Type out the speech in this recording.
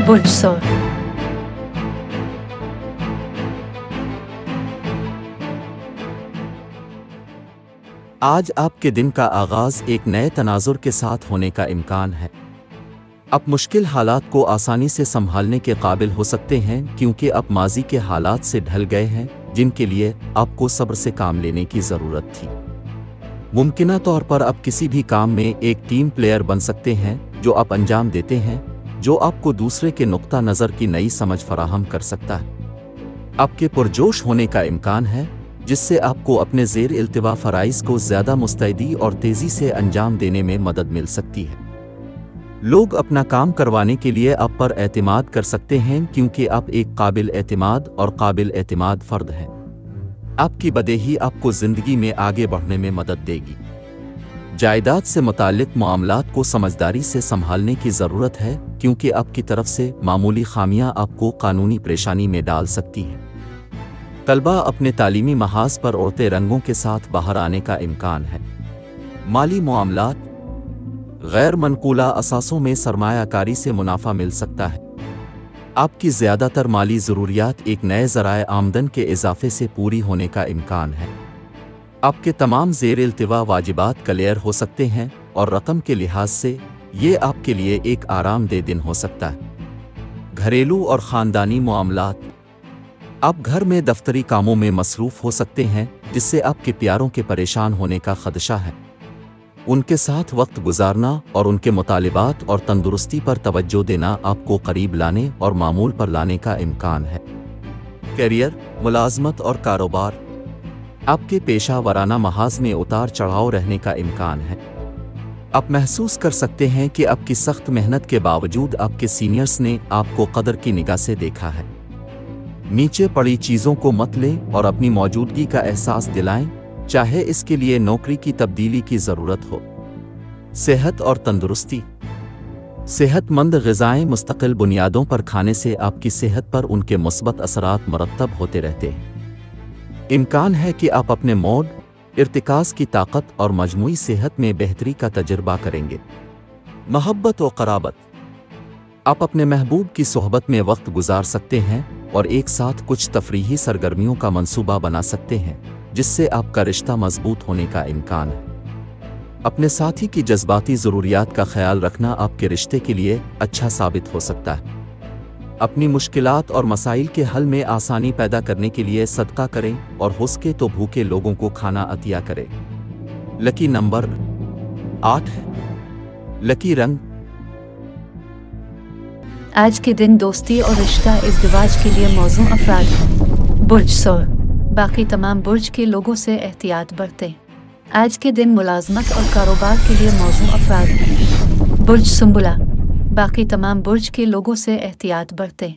बुर्ज सौर। आज आपके दिन का आगाज एक नए तनाजुर के साथ होने का इम्कान है। आप मुश्किल हालात को आसानी से संभालने के काबिल हो सकते हैं क्योंकि आप माजी के हालात से ढल गए हैं जिनके लिए आपको सब्र से काम लेने की ज़रूरत थी। मुमकिना तौर पर आप किसी भी काम में एक टीम प्लेयर बन सकते हैं जो आप अंजाम देते हैं, जो आपको दूसरे के नुक्ता नज़र की नई समझ फराहम कर सकता है। आपके पुरजोश होने का इम्कान है जिससे आपको अपने ज़ेर इल्तिवा फ़राइज़ को ज़्यादा मुस्तैदी और तेज़ी से अंजाम देने में मदद मिल सकती है। लोग अपना काम करवाने के लिए आप पर एतमाद कर सकते हैं क्योंकि आप एक काबिल एतमाद और काबिल एतमाद फ़र्द हैं। आपकी बदेही आपको ज़िंदगी में आगे बढ़ने में मदद देगी। जायदाद से मुताल्लिक़ मामलात को समझदारी से संभालने की ज़रूरत है क्योंकि आपकी तरफ से मामूली खामियां आपको कानूनी परेशानी में डाल सकती हैं। तलबा अपने तालीमी महाज पर उड़ते रंगों के साथ बाहर आने का इम्कान है। माली मामलात गैर मनकूला असासों में सरमायाकारी से मुनाफा मिल सकता है। आपकी ज़्यादातर माली ज़रूरियात एक नए ज़राए आमदन के इजाफे से पूरी होने का इम्कान है। आपके तमाम ज़ेर इल्तिवा वाजिबात क्लियर हो सकते हैं और रकम के लिहाज से ये आपके लिए एक आरामदेह दिन हो सकता है। घरेलू और ख़ानदानी मामलात आप घर में दफ्तरी कामों में मसरूफ़ हो सकते हैं जिससे आपके प्यारों के परेशान होने का खदशा है। उनके साथ वक्त गुजारना और उनके मुतालिबात और तंदुरुस्ती पर तवज्जो देना आपको करीब लाने और मामूल पर लाने का इम्कान है। करियर, मुलाजमत और कारोबार आपके पेशा वराना महाज में उतार चढ़ाव रहने का इम्कान है। आप महसूस कर सकते हैं कि आपकी सख्त मेहनत के बावजूद आपके सीनियर्स ने आपको कदर की निगाह से देखा है। नीचे पड़ी चीज़ों को मत लें और अपनी मौजूदगी का एहसास दिलाएं, चाहे इसके लिए नौकरी की तब्दीली की ज़रूरत हो। सेहत और तंदुरुस्ती सेहतमंद ग़िज़ाएँ मुस्तकिल बुनियादों पर खाने से आपकी सेहत पर उनके मुस्बत असरात मरतब होते रहते हैं। इम्कान है कि आप अपने मूड, इर्तिकाज़ की ताकत और मजमूई सेहत में बेहतरी का तजुर्बा करेंगे। मोहब्बत और क़राबत आप अपने महबूब की सोहबत में वक्त गुजार सकते हैं और एक साथ कुछ तफरीही सरगर्मियों का मंसूबा बना सकते हैं जिससे आपका रिश्ता मजबूत होने का इम्कान है। अपने साथी की जज्बाती ज़रूरियात का ख्याल रखना आपके रिश्ते के लिए अच्छा साबित हो सकता है। अपनी मुश्किलात और मसाइल के हल में आसानी पैदा करने के लिए सदका करें और हो सके तो भूखे लोगों को खाना अतिया करें। लकी नंबर 8 है। लकी रंग आज के दिन दोस्ती और रिश्ता इज़्दिवाज के लिए मौजू अफराद हैं। बुर्ज सौर। बाकी तमाम बुर्ज के लोगों से एहतियात बरतें। आज के दिन मुलाजमत और कारोबार के लिए मौजू अफराद हैं। बुर्ज सुंबुला। बाकी तमाम बुर्ज के लोगों से एहतियात बरतें।